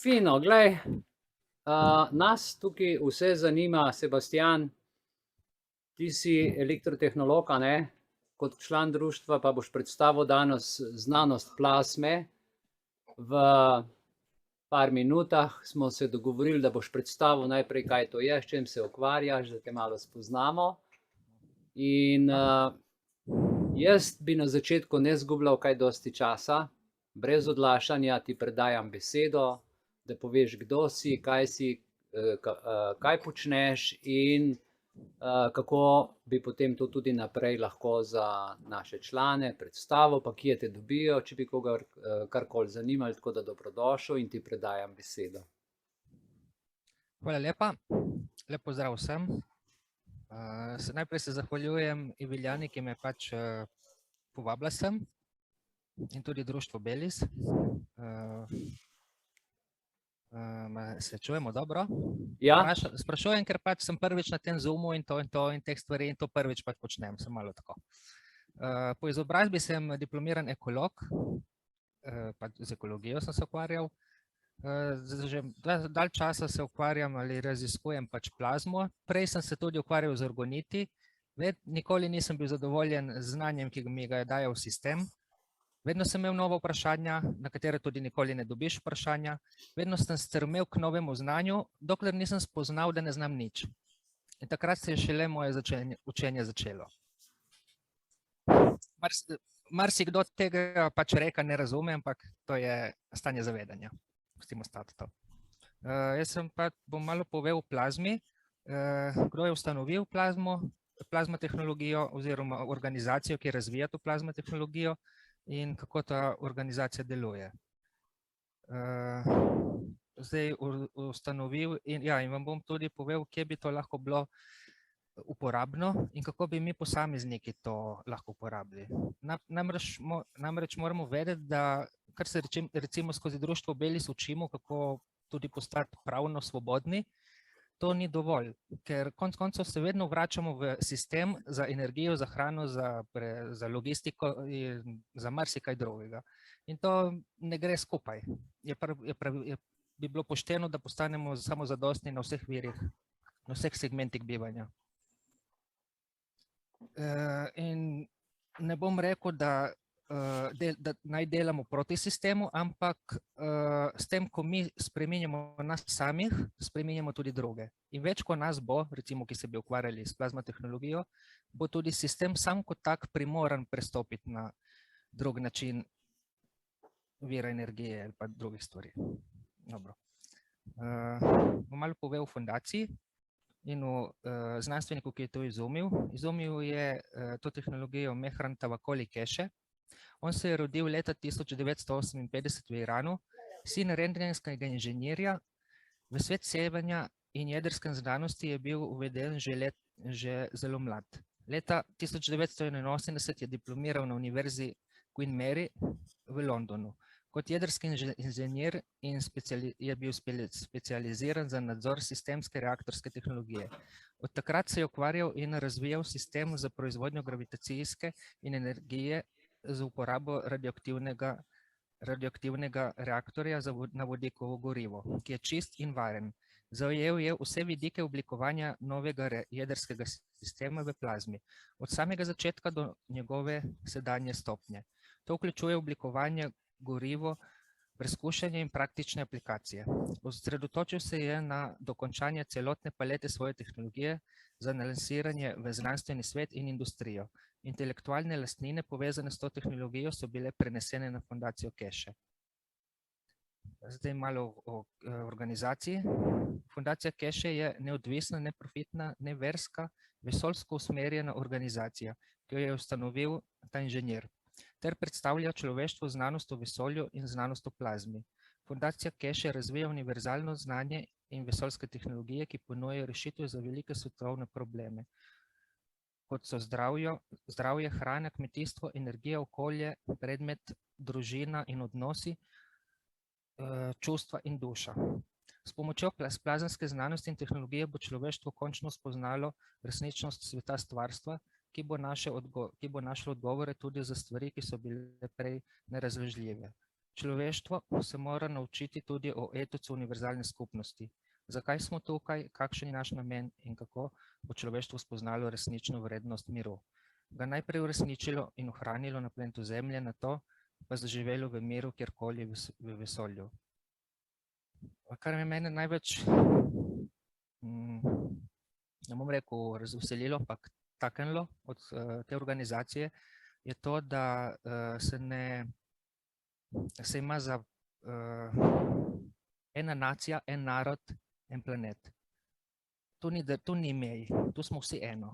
Fino, glej, nas tukaj vse zanima, Sebastian, ti si elektrotehnolog, a ne? Kot član društva pa boš predstavil danes znanost plazme. V par minutah smo se dogovorili, da boš predstavil najprej, kaj to je, s čim se ukvarjaš, da te malo spoznamo. In jaz bi na začetku ne izgubljal kaj dosti časa, brez odlašanja ti predajam besedo, da poveš, kdo si, kaj počneš in kako bi potem to tudi naprej lahko za naše člane predstavil, pa kje te dobijo, če bi koga karkoli zanimali, tako da dobrodošel in ti predajam besedo. Hvala lepa, lep pozdrav vsem. Najprej se zahvaljujem Iviljani, ki me pač povabila sem, in tudi društvo Belis. Se čujemo dobro? Ja. Sprašujem, ker pač sem prvič na tem Zoomu in teh stvari in to prvič pač počnem, sem malo tako. Po izobrazbi sem diplomiran ekolog, pač z ekologijo sem se ukvarjal. Že dalj časa se ukvarjam ali raziskujem pač plazmo. Prej sem se tudi ukvarjal z orgoniti. Nikoli nisem bil zadovoljen z znanjem, ki mi ga je dajal sistem. Vedno sem imel nova vprašanja, na katere tudi nikoli ne dobiš vprašanja. Vedno sem strmel k novemu znanju, dokler nisem spoznal, da ne znam nič. In takrat se je šele moje učenje začelo. Marsikdo tega pač reka ne razume, ampak to je stanje zavedanja. Pustimo stati to. Jaz bom malo povedal o plazmi, kdo je ustanovil plazma tehnologijo oziroma organizacijo, ki razvija to plazma tehnologijo in kako ta organizacija deluje. Zdaj ustanovil in vam bom tudi povedal, kje bi to lahko bilo uporabno in kako bi mi posamezniki to lahko uporabili. Namreč moramo vedeti, da kar se recimo skozi društvo Belis učimo, kako tudi postati pravno svobodni, to ni dovolj, ker konec koncev se vedno vračamo v sistem za energijo, za hrano, za logistiko in za marsikaj drugega. In to ne gre skupaj. Bi bilo pošteno, da postanemo samozadostni na vseh virih, na vseh segmentih bivanja. In ne bom rekel, da naj delamo proti sistemu, ampak s tem, ko mi spreminjamo nas samih, spreminjamo tudi druge. In več, ko nas bo, recimo, ki se bi ukvarjali s plazma tehnologijo, bo tudi sistem sam kot tak primoran prestopiti na drug način vira energije ali pa drugih stvari. Dobro. Bom malo povedal o fundaciji in o znanstveniku, ki je to izumil. Izumil je to tehnologijo Mehran Tavakoli Keshe. On se je rodil leta 1958 v Iranu, sin rentgenskega inženirja. V svet sevanja in jedrske znanosti je bil uveden že zelo mlad. Leta 1981 je diplomiral na univerzi Queen Mary v Londonu. Kot jedrski inženir je bil specializiran za nadzor sistemske reaktorske tehnologije. Od takrat se je ukvarjal in razvijal sistem za proizvodnjo gravitacijske in energije z uporabo radioaktivnega reaktorja na vodikovo gorivo, ki je čist in varen. Zajel je vse vidike oblikovanja novega jedrskega sistema v plazmi, od samega začetka do njegove sedanje stopnje. To vključuje oblikovanje gorivo, preizkušanje in praktične aplikacije. Osredotočil se je na dokončanje celotne palete svoje tehnologije za lansiranje v znanstveni svet in industrijo. Intelektualne lastnine povezane s to tehnologijo so bile prenesene na fundacijo Keshe. Zdaj malo o organizaciji. Fundacija Keshe je neodvisna, neprofitna, neverska, vesoljsko usmerjena organizacija, ki jo je ustanovil ta inženir, ter predstavlja človeštvo znanost o vesolju in znanost o plazmi. Fundacija Keshe razvija univerzalno znanje in vesoljske tehnologije, ki ponujajo rešitve za velike svetovne probleme, kot so zdravje, hrana, kmetijstvo, energija, okolje, predmet, družina in odnosi, čustva in duša. S pomočjo plazemske znanosti in tehnologije bo človeštvo končno spoznalo resničnost sveta stvarstva, ki bo našlo odgovore tudi za stvari, ki so bile prej nerazložljive. Človeštvo se mora naučiti tudi o etosu univerzalne skupnosti. Zakaj smo tukaj, kakšen je naš namen in kako bo človeštvo spoznalo resnično vrednost miru. Ga najprej uresničilo in ohranilo na planetu Zemlje, nato pa zaživelo v miru kjerkoli v vesolju. Kar me mene največ, ne bom rekel razveselilo, ampak taknilo od te organizacije, je to, da se ima za ena nacija, en narod, en planet. Tu ni mej, tu smo vsi eno.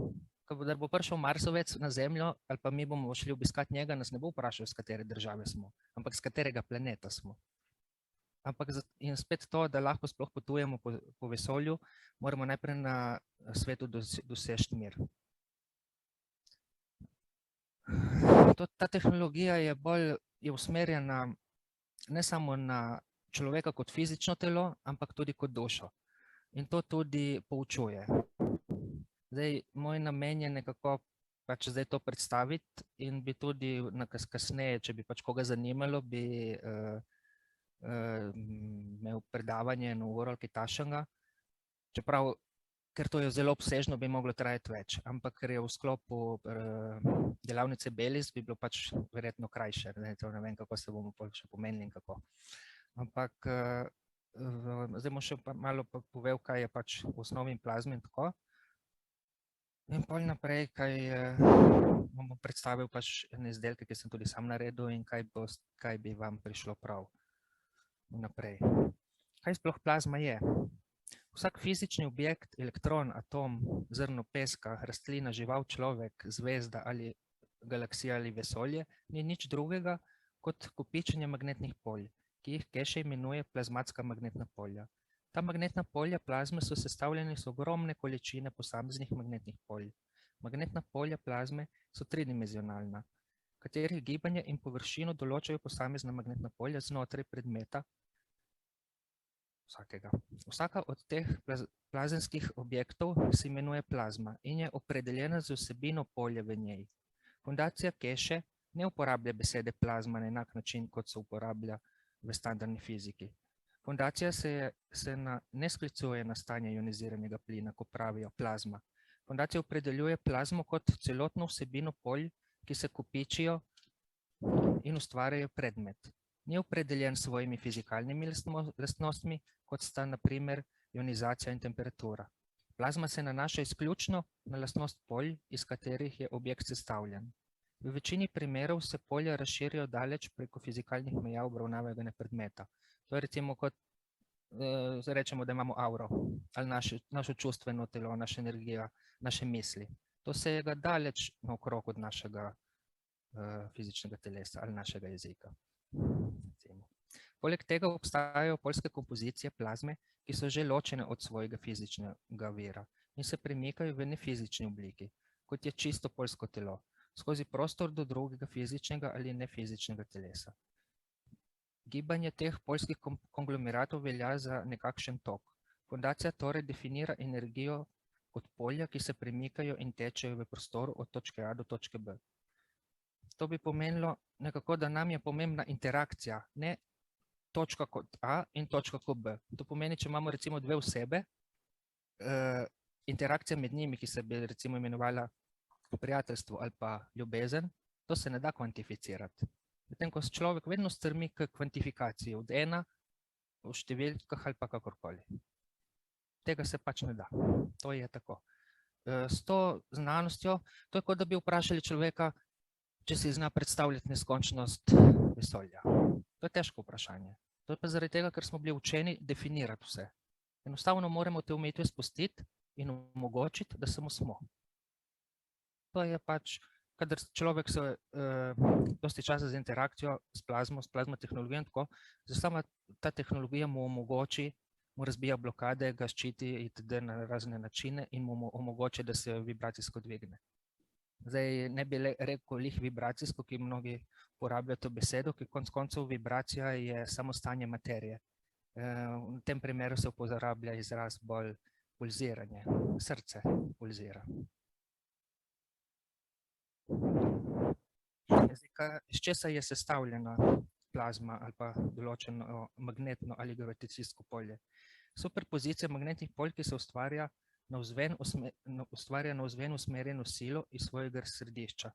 Ko bo prišel Marsovec na Zemljo, ali pa mi bomo šli obiskati njega, nas ne bo vprašal, z katere države smo, ampak z katerega planeta smo. Ampak in spet to, da lahko sploh potujemo po vesolju, moramo najprej na svetu doseči mir. Ta tehnologija je usmerjena ne samo na človeka kot fizično telo, ampak tudi kot dušo. In to tudi poučuje. Zdaj, moj namen je nekako pač zdaj to predstaviti in bi tudi kasneje, če bi pač koga zanimalo, bi imel predavanje na uro ali kaj takšnega. Čeprav, ker to je zelo obsežno, bi moglo trajati več, ampak ker je v sklopu delavnice Belis, bi bilo pač verjetno krajše. Ne vem, kako se bomo še pomenili in kako. Ampak zdaj bom še malo povedal, kaj je pač v osnovi plazme in tako. In pol naprej, bom predstavil pač ene izdelke, ki sem tudi sam naredil in kaj bi vam prišlo prav naprej. Kaj sploh plazma je? Vsak fizični objekt, elektron, atom, zrno peska, rastlina, žival, človek, zvezda ali galaksija ali vesolje ni nič drugega kot kopičenje magnetnih polj, ki jih Keshe imenuje plazmatska magnetna polja. Ta magnetna polja plazme so sestavljene iz ogromne količine posameznih magnetnih polj. Magnetna polja plazme so tridimenzionalna, katerih gibanje in površino določajo posamezna magnetna polja znotraj predmeta vsakega. Vsaka od teh plazemskih objektov se imenuje plazma in je opredeljena z vsebino polja v njej. Fundacija Keshe ne uporablja besede plazma na enak način, kot se uporablja v standardni fiziki. Fundacija se ne sklicuje na stanje ioniziranega plina, ko pravijo plazma. Fundacija opredeljuje plazmo kot celotno vsebino polj, ki se kopičijo in ustvarjajo predmet. Ni opredeljen s svojimi fizikalnimi lastnostmi, kot sta na primer ionizacija in temperatura. Plazma se nanaša izključno na lastnost polj, iz katerih je objekt sestavljen. V večini primerov se polja razširijo daleč preko fizikalnih meja obravnavanega predmeta. To je recimo kot, rečemo, da imamo auro, ali našo čustveno telo, naša energija, naše misli. To se je daleč naokrog od našega fizičnega telesa ali našega jezika. Poleg tega obstajajo poljske kompozicije plazme, ki so že ločene od svojega fizičnega vira in se premikajo v nefizični obliki, kot je čisto poljsko telo, skozi prostor do drugega fizičnega ali nefizičnega telesa. Gibanje teh poljskih konglomeratov velja za nekakšen tok. Fundacija torej definira energijo kot polja, ki se premikajo in tečejo v prostoru od točke A do točke B. To bi pomenilo nekako, da nam je pomembna interakcija, ne točka kot A in točka kot B. To pomeni, če imamo recimo dve osebe, interakcija med njimi, ki se bi recimo imenovala prijateljstvo ali pa ljubezen, to se ne da kvantificirati. Medtem ko se človek vedno strmi k kvantifikaciji od ena v številkah ali pa kakorkoli. Tega se pač ne da. To je tako. S to znanostjo, to je kot da bi vprašali človeka, če si zna predstavljati neskončnost vesolja. To je težko vprašanje. To je pa zaradi tega, ker smo bili učeni definirati vse. Enostavno moramo te omejitve spustiti in omogočiti, da samo smo. To je pač, kadar človek se dosti časa z interakcijo s plazmo tehnologijo in tako, sama ta tehnologija mu omogoči, mu razbija blokade, ga ščiti itd. Na razne načine in mu omogoči, da se vibracijsko dvigne. Zdaj ne bi rekel lih vibracijsko, ki mnogi uporabljajo to besedo, ki konec koncev vibracija je samo stanje materije. V tem primeru se uporablja izraz bolj pulziranje, srce pulzira. Iz česa je sestavljena plazma ali pa določeno magnetno ali gravitacijsko polje. Superpozicija magnetnih polj, ki se ustvarja navzven usmerjeno silo iz svojega središča.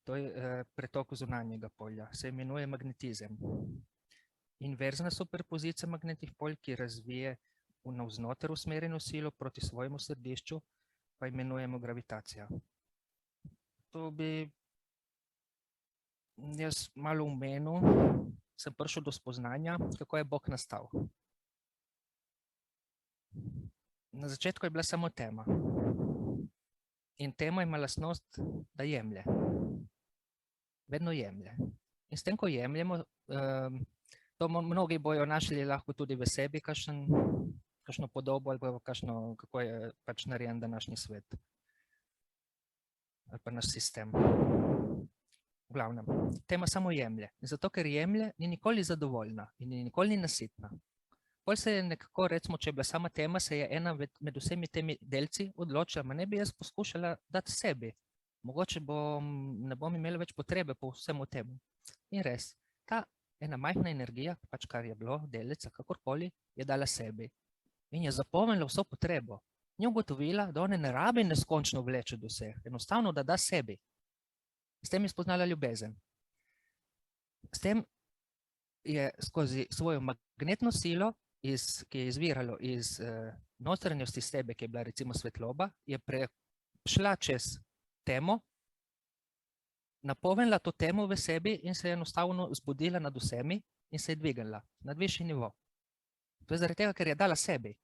To je pretok zunanjega polja, se imenuje magnetizem. Inverzna superpozicija magnetnih polj, ki razvije navznoter usmerjeno silo proti svojemu središču, pa imenujemo gravitacija. To bi jaz malo omenil, sem prišel do spoznanja, kako je Bog nastal. Na začetku je bila samo tema. In tema ima lastnost, da jemlje. Vedno jemlje. In s tem, ko jemljemo, to mnogi bojo našli lahko tudi v sebi, kakšno podobo ali pa kako je pač narejen današnji svet. Ali pa naš sistem. V glavnem, tema samo jemlje. Zato, ker jemlje, ni nikoli zadovoljna in nikoli ni nasitna. Pol se je nekako, recimo, če je bila sama tema, se je ena med vsemi temi delci odločila, ma ne bi jaz poskušala dati sebi. Mogoče ne bom imela več potrebe po vsemu temu. In res, ta ena majhna energija, pač kar je bilo, delca, kakorkoli, je dala sebi. In je zapomnila vso potrebo. Ni ugotovila, da one ne rabi neskončno vleče do vseh. Enostavno, da da sebi. S tem je spoznala ljubezen. S tem je skozi svojo magnetno silo, ki je izviralo iz notranjosti sebe, ki je bila recimo svetloba, je prešla čez temo, napolnila to temo v sebi in se je enostavno zbudila nad vsemi in se je dvignila na višji nivo. To je zaradi tega, ker je dala sebi.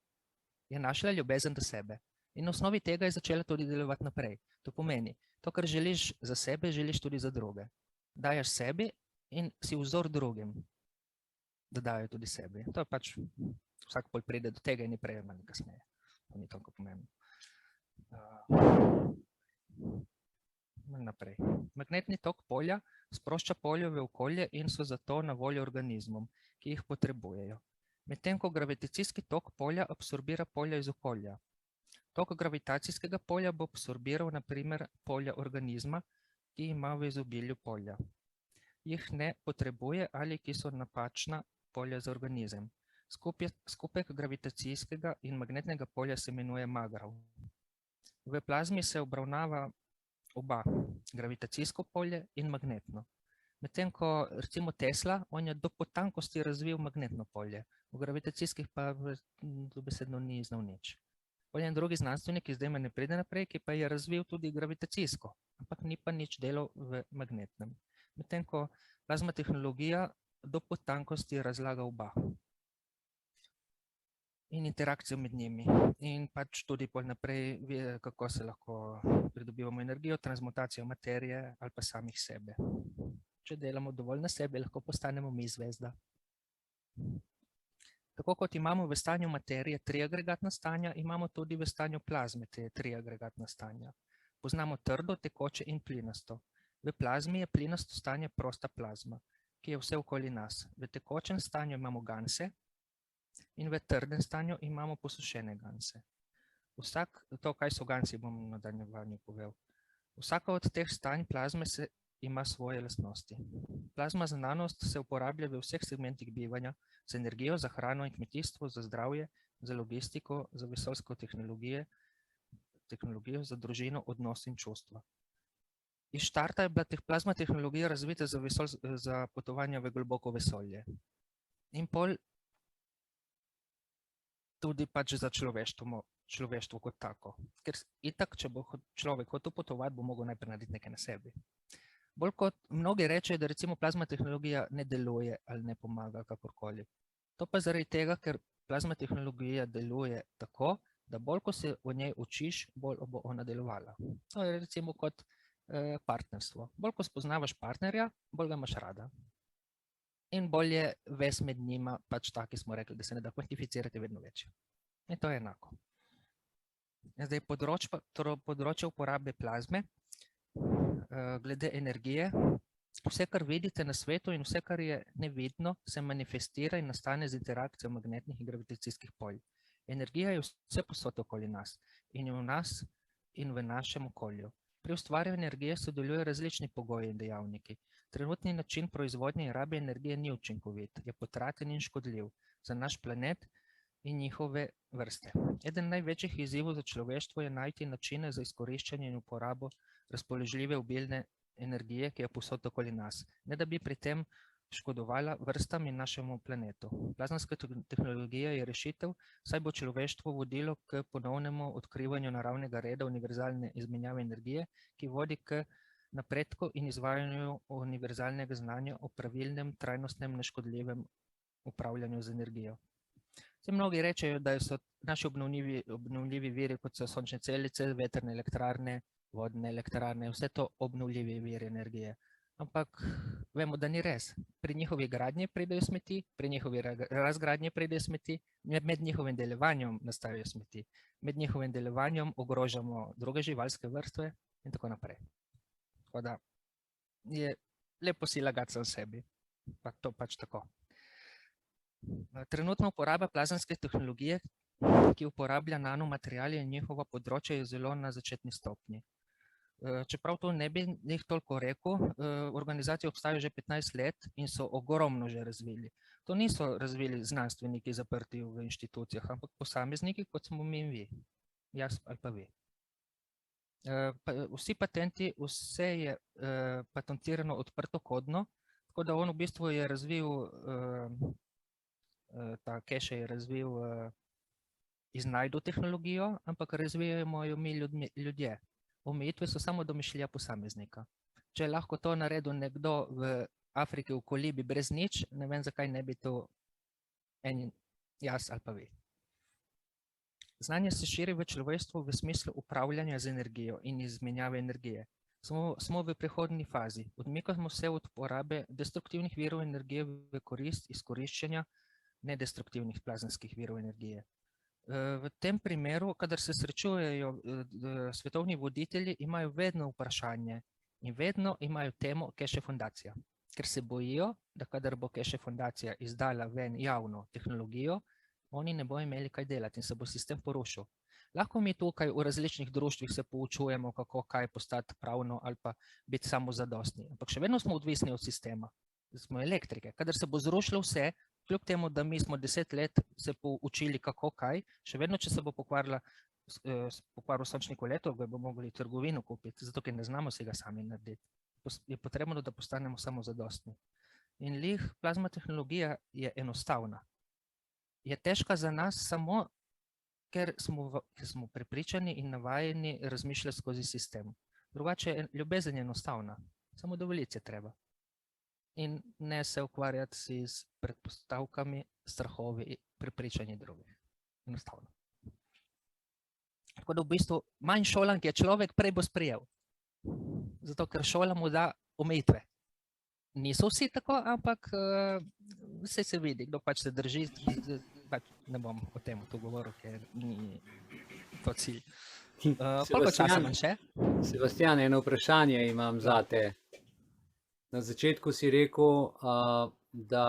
Je našla ljubezen do sebe. In na osnovi tega je začela tudi delovati naprej. To pomeni, to, kar želiš za sebe, želiš tudi za druge. Dajaš sebi in si vzor drugim, da dajo tudi sebi. To je pač, vsak pol pride do tega in ni prej, ali kasneje. To ni toliko pomembno. Naprej. Magnetni tok polja sprošča polje v okolje in so zato na voljo organizmom, ki jih potrebujejo. Medtem ko gravitacijski tok polja absorbira polja iz okolja. Tok gravitacijskega polja bo absorbiral na primer polja organizma, ki ima v izobilju polja. Jih ne potrebuje ali ki so napačna polja za organizem. Skupek gravitacijskega in magnetnega polja se imenuje magrav. V plazmi se obravnava oba, gravitacijsko polje in magnetno. Medtem ko recimo Tesla, on je do potankosti razvil magnetno polje, v gravitacijskih pa dobesedno ni znal nič. Polje in drugi znanstveniki, zdaj me ne pride naprej, ki pa je razvil tudi gravitacijsko, ampak ni pa nič delal v magnetnem. Medtem ko plazma tehnologija do potankosti razlaga oba. In interakcijo med njimi. In pač tudi pol naprej, kako se lahko pridobivamo energijo, transmutacijo materije ali pa samih sebe. Če delamo dovolj na sebi, lahko postanemo mi zvezda. Tako kot imamo v stanju materije 3 agregatna stanja, imamo tudi v stanju plazme te 3 agregatna stanja. Poznamo trdo, tekoče in plinasto. V plazmi je plinasto stanje prosta plazma, ki je vse okoli nas. V tekočem stanju imamo ganse in v trdem stanju imamo posušene ganse. To, kaj so gansi, bom v nadaljevanju povedal. Vsaka od teh stanj plazme ima svoje lastnosti. Plazma za nanost se uporablja v vseh segmentih bivanja, za energijo, za hrano in kmetijstvo, za zdravje, za logistiko, za vesoljsko tehnologijo, za družino, odnos in čustva. Iz štarta je bila plazma tehnologija razvita za potovanje v globoko vesolje. In pol tudi pač za človeštvo kot tako. Ker itak, če bo človek hotel potovati, bo mogel najprej narediti nekaj na sebi. Bolj kot mnogi rečejo, da recimo plazma tehnologija ne deluje ali ne pomaga kakorkoli. To pa zaradi tega, ker plazma tehnologija deluje tako, da bolj ko se o njej učiš, bolj bo ona delovala. To je recimo kot partnerstvo. Bolj ko spoznavaš partnerja, bolj ga imaš rada. In bolj je vez med njima, pač taki smo rekli, da se ne da kvantificirati vedno večja. In to je enako. Zdaj področje uporabe plazme, glede energije, vse, kar vidite na svetu in vse, kar je nevidno, se manifestira in nastane z interakcijo magnetnih in gravitacijskih polj. Energija je vse posod okoli nas in je v nas in v našem okolju. Pri ustvarjanju energije sodelujejo različni pogoji in dejavniki. Trenutni način proizvodnje in rabe energije ni učinkovit, je potraten in škodljiv za naš planet in njihove vrste. Eden največjih izzivov za človeštvo je najti načine za izkoriščanje in uporabo razpoložljive obilne energije, ki je povsod okoli nas, ne da bi pri tem škodovala vrstam in našemu planetu. Plazmanska tehnologija je rešitev, saj bo človeštvo vodilo k ponovnemu odkrivanju naravnega reda univerzalne izmenjave energije, ki vodi k napredku in izvajanju univerzalnega znanja o pravilnem, trajnostnem, neškodljivem upravljanju z energijo. Mnogi rečejo, da so naši obnovljivi viri, kot so sončne celice, vetrne elektrarne, vodne elektrarne, vse to obnovljivi viri energije. Ampak vemo, da ni res. Pri njihovi gradnji pridejo smeti, pri njihovi razgradnji pridejo smeti, med njihovim delovanjem nastajajo smeti, med njihovim delovanjem ogrožamo druge živalske vrste in tako naprej. Tako da je lepo si lagati sam sebi, pa to pač tako. Trenutna uporaba plazmanske tehnologije, ki uporablja nanomateriale in njihova področja, je zelo na začetni stopnji. Čeprav to ne bi njih toliko rekel, organizacije obstajajo že 15 let in so ogromno že razvili. To niso razvili znanstveniki zaprti v inštitucijah, ampak posamezniki, kot smo mi in vi, jaz ali pa vi. Vsi patenti, vse je patentirano odprtokodno, tako da on v bistvu je razvil, ta Keshe je razvil iznajdu tehnologijo, ampak razvijamo jo mi ljudje. Omejitve so samo domišljija posameznika. Če lahko to naredil nekdo v Afriki v kolibi brez nič, ne vem, zakaj ne bi to jaz ali pa vi. Znanje se širi v človeštvu v smislu upravljanja z energijo in izmenjave energije. Smo v prehodni fazi. Odmikamo se od uporabe destruktivnih virov energije v korist izkoriščanja nedestruktivnih plazmanskih virov energije. V tem primeru, kadar se srečujejo svetovni voditelji, imajo vedno vprašanje in vedno imajo temo Keshe fundacija, ker se bojijo, da kadar bo Keshe fundacija izdala ven javno tehnologijo, oni ne bodo imeli kaj delati in se bo sistem porušil. Lahko mi tukaj v različnih društvih se poučujemo, kako kaj postati pravno ali pa biti samozadostni, ampak še vedno smo odvisni od sistema, smo elektrike. Kadar se bo zrušilo vse, kljub temu, da mi smo 10 let se poučili kako kaj, še vedno, če se bo pokvaril sončni kolektor, ga bomo mogli trgovino kupiti, zato ker ne znamo se ga sami narediti. Je potrebno, da postanemo samozadostni. In plazma tehnologija je enostavna. Je težka za nas samo, ker smo prepričani in navajeni razmišljati skozi sistem. Drugače, ljubezen je enostavna, samo dovoliti je treba. In ne se ukvarjati si s predpostavkami, strahovi, prepričanji drugih. Enostavno. Tako da v bistvu manj šolan, ki je človek, prej bo sprejel. Zato, ker šola mu da omejitve. Niso vsi tako, ampak vse se vidi, kdo pač se drži, ne bom o tem tu govoril, ker ni to cilj. Koliko časa imam še? Sebastian, eno vprašanje imam zate. Na začetku si rekel, da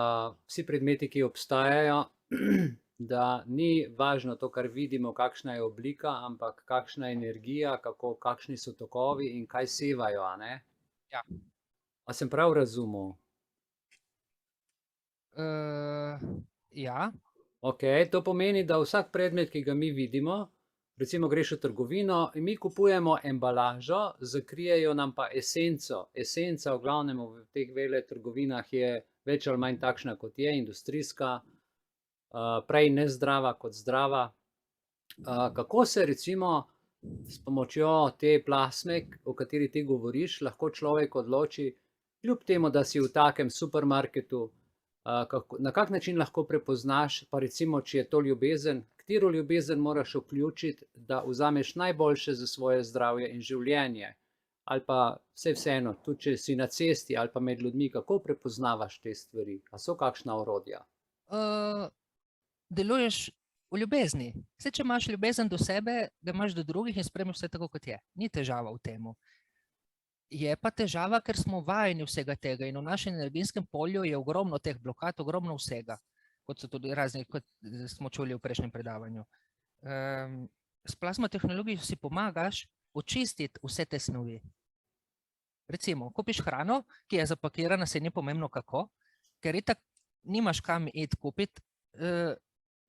vsi predmeti, ki obstajajo, da ni važno to, kar vidimo, kakšna je oblika, ampak kakšna je energija, kakšni so tokovi in kaj sevajo, a ne? Ja. A sem prav razumel? Ja. Ok, to pomeni, da vsak predmet, ki ga mi vidimo, recimo greš v trgovino in mi kupujemo embalažo, zakrijejo nam pa esenco. Esenca v glavnem v teh veletrgovinah je več ali manj takšna, kot je, industrijska, prej nezdrava kot zdrava. Kako se recimo s pomočjo te plasme, o kateri ti govoriš, lahko človek odloči, kljub temu, da si v takem supermarketu, na kak način lahko prepoznaš, pa recimo, če je to ljubezen, katero ljubezen moraš vključiti, da vzameš najboljše za svoje zdravje in življenje, ali pa vseeno, tudi če si na cesti ali pa med ljudmi, kako prepoznavaš te stvari, a so kakšna orodja? Deluješ v ljubezni. Vse, če imaš ljubezen do sebe, ga imaš do drugih in sprejmeš vse tako, kot je. Ni težava v temu. Je pa težava, ker smo vajeni vsega tega in v našem energijskem polju je ogromno teh blokad, ogromno vsega, kot so tudi razni, kot smo čuli v prejšnjem predavanju. S plazma tehnologijo si pomagaš očistiti vse te snovi. Recimo, kupiš hrano, ki je zapakirana, se ni pomembno kako, ker itak nimaš kam iti kupiti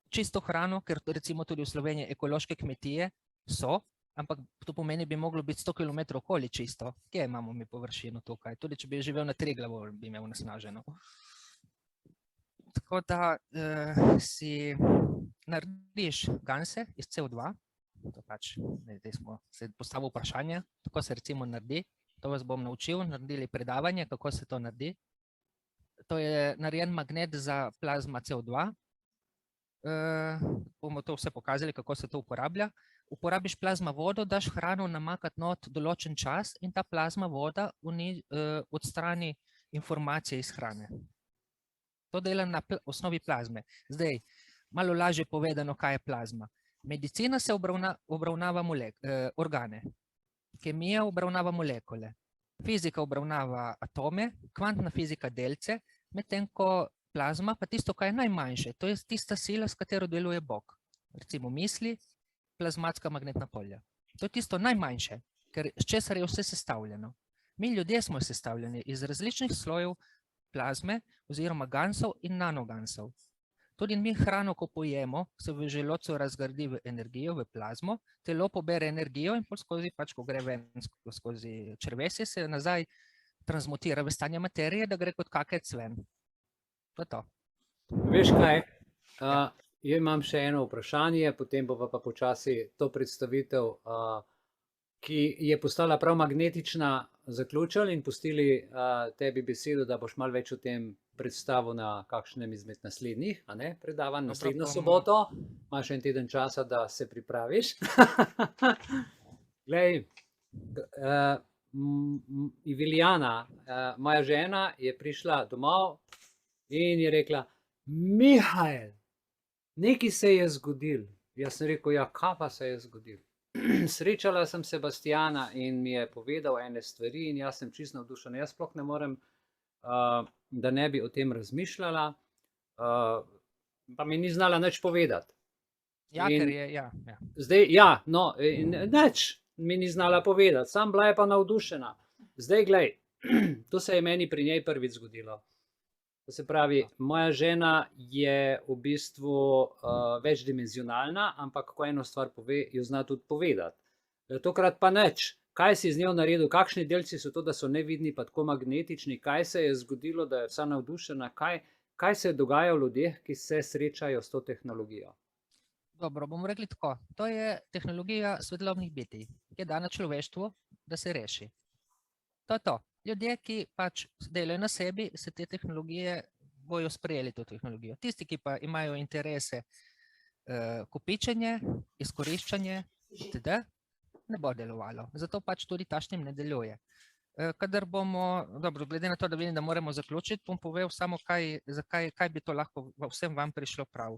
čisto hrano, ker recimo tudi v Sloveniji ekološke kmetije so, ampak to pomeni, bi moglo biti 100 km okoli čisto. Kje imamo mi površino tukaj? Tudi če bi živel na Triglavu, bi imel nasnaženo. Tako da si narediš ganse iz CO2, to pač, zdaj smo se postavili vprašanje, kako se recimo naredi, to vas bom naučil, naredili predavanje, kako se to naredi. To je narejen magnet za plazma CO2. Bomo to vse pokazali, kako se to uporablja. Uporabiš plazma vodo, daš hrano namakati not določen čas in ta plazma voda odstrani informacije iz hrane. To dela na osnovi plazme. Zdaj, malo lažje povedano, kaj je plazma. Medicina se obravnava organe, kemija obravnava molekule, fizika obravnava atome, kvantna fizika delce, medtem ko plazma pa tisto, kaj je najmanjše, to je tista sila, s katero deluje Bog. Recimo misli, plazmatska magnetna polja. To je tisto najmanjše, ker s česar je vse sestavljeno. Mi ljudje smo sestavljeni iz različnih slojev plazme oziroma gansov in nanogansov. Tudi mi hrano, ko pojemo, se v želodcu razgradi v energijo, v plazmo, telo pobere energijo in skozi, pač, ko gre ven skozi črevesje, se nazaj transmutira v stanje materije, da gre kot kakec ven. To je to. Veš kaj, imam še eno vprašanje, potem bova pa počasi to predstavitev, ki je postala prav magnetična, zaključili in pustili tebi besedo, da boš malo več o tem predstavil na kakšnem izmed naslednjih predavanj, naslednjo soboto. Imaš en teden časa, da se pripraviš. Glej, Iviljana, moja žena, je prišla domov in je rekla: Mihajl, nekaj se je zgodil. Jaz sem rekel: ja, kaj pa se je zgodil? Srečala sem Sebastijana in mi je povedal ene stvari in jaz sem čisto navdušen. Jaz sploh ne morem, da ne bi o tem razmišljala, pa mi ni znala nič povedati. Ja, ker je, ja. Zdaj, ja, no, nič mi ni znala povedati, sam bila je pa navdušena. Zdaj, glej, to se je meni pri njej prvič zgodilo. To se pravi, moja žena je v bistvu večdimenzionalna, ampak ko eno stvar pove, jo zna tudi povedati. Tokrat pa nič. Kaj si z njo naredil, kakšni delci so to, da so nevidni pa tako magnetični, kaj se je zgodilo, da je vsa navdušena, kaj se dogaja v ljudeh, ki se srečajo s to tehnologijo? Dobro, bomo rekli tako. To je tehnologija svetlobnih bitij, ki je dana človeštvu, da se reši. To je to. Ljudje, ki pač delajo na sebi, se te tehnologije bojo sprejeli to tehnologijo. Tisti, ki pa imajo interese kopičenje, izkoriščanje, itd., ne bo delovalo. Zato pač tudi tašnim ne deluje. Kadar bomo, dobro, glede na to, da vidim, da moramo zaključiti, bom povedal samo, kaj bi to lahko vsem vam prišlo prav.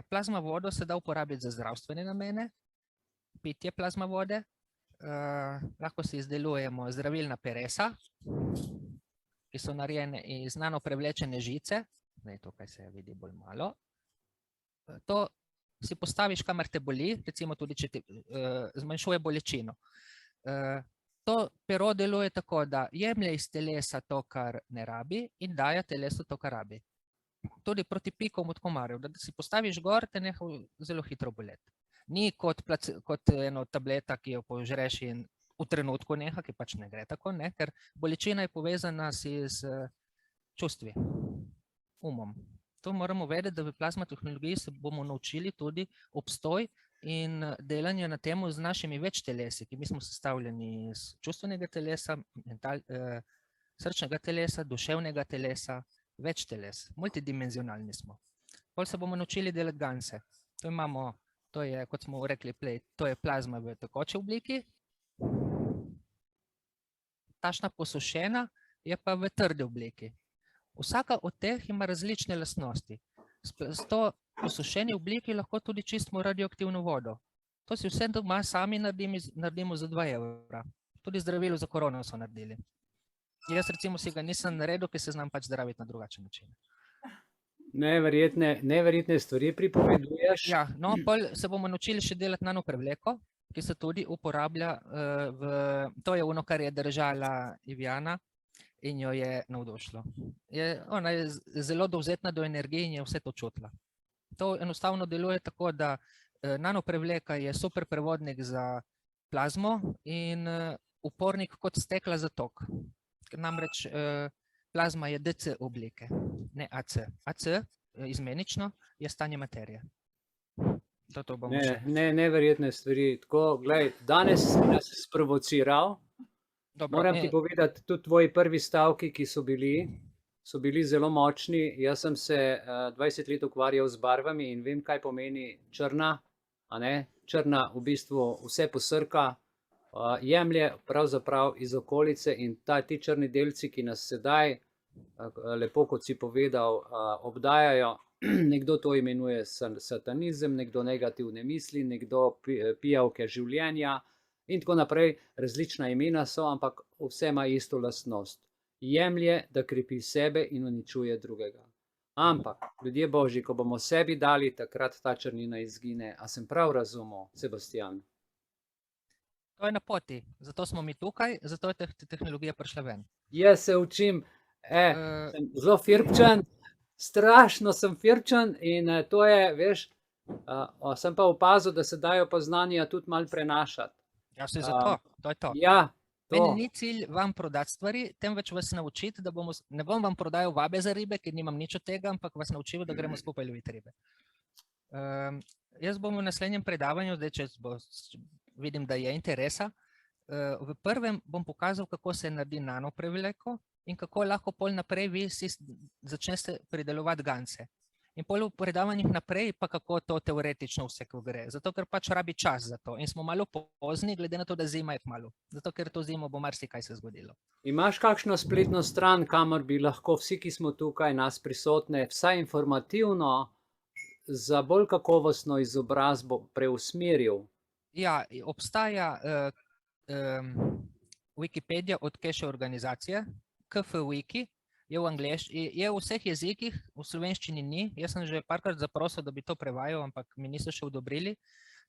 Plazma vodo se da uporabiti za zdravstvene namene, pitje plazma vode, lahko si izdelujemo zdravilna peresa, ki so narejene iz nanoprevlečene žice, tukaj se vidi bolj malo. To si postaviš, kamor te boli, recimo tudi, če ti zmanjšuje bolečino. To pero deluje tako, da jemlje iz telesa to, kar ne rabi, in daje telesu to, kar rabi. Tudi proti pikom od komarjev, da si postaviš gor, te neha zelo hitro boleti. Ni kot eno tableta, ki jo požreš in v trenutku neha, ki pač ne gre tako, ker bolečina je povezana z čustvi, umom. To moramo vedeti, da v plazma tehnologiji se bomo naučili tudi obstoj in delanje na temu z našimi več telesi, ki mi smo sestavljeni iz čustvenega telesa, srčnega telesa, duševnega telesa, več teles, multidimenzionalni smo. Potem se bomo naučili delati ganse. To je, kot smo rekli, to je plazma v tekoči obliki. Tašna posušena je pa v trdi obliki. Vsaka od teh ima različne lastnosti. S to posušeni obliki lahko tudi čistimo radioaktivno vodo. To si vse doma sami naredimo za 2 evra. Tudi zdravilo za korono so naredili. Jaz recimo si ga nisem naredil, ker se znam pač zdraviti na drugačen način. Neverjetne stvari pripoveduješ. Ja, no, pol se bomo naučili še delati nanoprevleko. ki se tudi uporablja to je ono, kar je držala Ivjana in jo je navdušilo. Ona je zelo dovzetna do energije in je vse to čutila. To enostavno deluje tako, da nanoprevleka je super prevodnik za plazmo in upornik kot stekla za tok. Namreč plazma je DC oblike, ne AC. AC, izmenično, je stanje materije. To bomo še. Neverjetne stvari. Tako, glej, danes si nas sprovociral. Dobro, Moram ti povedati, tudi tvoji prvi stavki, ki so bili zelo močni. Jaz sem se 20 let ukvarjal z barvami in vem, kaj pomeni črna. A ne? Črna v bistvu vse posrka, jemlje pravzaprav iz okolice in ti črni delci, ki nas sedaj, lepo kot si povedal, obdajajo. Nekdo to imenuje satanizem, nekdo negativne misli, nekdo pijavke življenja in tako naprej. Različna imena so, ampak vse ima isto lastnost. Jemlje, da krepi sebe in uničuje drugega. Ampak, ljudje božji, ko bomo sebi dali, takrat ta črnina izgine. A sem prav razumel, Sebastijan? To je na poti, zato smo mi tukaj, zato je tehnologija prišla ven. Jaz se učim, sem zelo firpčen, strašno sem firpčen in to je, veš, sem pa opazil, da se dajo pa znanja tudi malo prenašati. Ja, se zato, to je to. Ja, Meni ni cilj vam prodati stvari, temveč vas naučiti, da ne bom vam prodajal vabe za ribe, ker nimam nič od tega, ampak vas naučil, da gremo skupaj loviti ribe. Jaz bom v naslednjem predavanju, zdaj če vidim, da je interesa, v prvem bom pokazal, kako se naredi nanoprevleko in kako lahko pol naprej vi si začnete pridelovati gance. In pol v predavanjih naprej pa kako to teoretično vse gre. Zato, ker pač rabi čas za to. In smo malo pozni, glede na to, da zima je kmalu. Zato, ker to zimo bo marsikaj se zgodilo. Imaš kakšno spletno stran, kamor bi lahko vsi, ki smo tukaj, nas prisotne, vsaj informativno, za bolj kakovostno izobrazbo preusmeril? Ja, obstaja Wikipedia od Cache organizacije, KFWiki, je v je v vseh jezikih, v slovenščini ni. Jaz sem že parkrat zaprosil, da bi to prevajal, ampak mi niso še odobrili.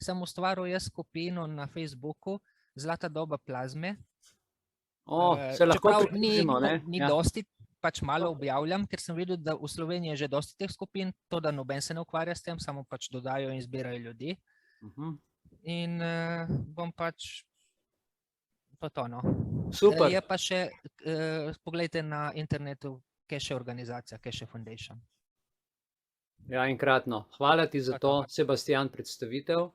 Sem ustvaril jaz skupino na Facebooku Zlata doba plazme. Se lahko pridružimo, ne? Ni dosti, pač malo objavljam, ker sem videl, da v Sloveniji je že dosti teh skupin, to, da noben se ne ukvarja s tem, samo pač dodajo in zbirajo ljudi. In bom pač to, no. Super. Je pa še, poglejte na internetu Cache organizacija, Cache Foundation. Ja, enkratno. Hvala ti za to, Sebastijan, predstavitev.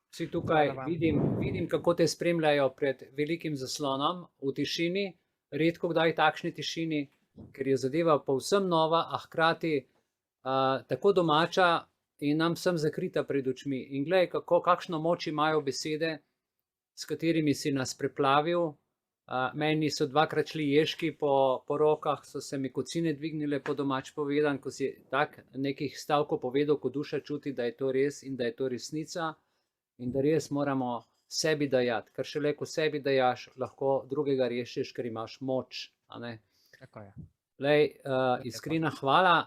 Vsi tukaj vidim, kako te spremljajo pred velikim zaslonom v tišini, redko kdaj takšni tišini, ker je zadeva povsem nova, a hkrati tako domača in nam vsem zakrita pred očmi. In glej, kakšno moč imajo besede, s katerimi si nas preplavil. Meni so dvakrat šli ježki po rokah, so se mi kocine dvignile, po domač povedan, ko si tak nekih stavkov povedal, ko duša čuti, da je to res in da je to resnica in da res moramo sebi dajati, ker šele ko sebi dajaš, lahko drugega rešiš, ker imaš moč. Tako je. Lej, iskrena hvala.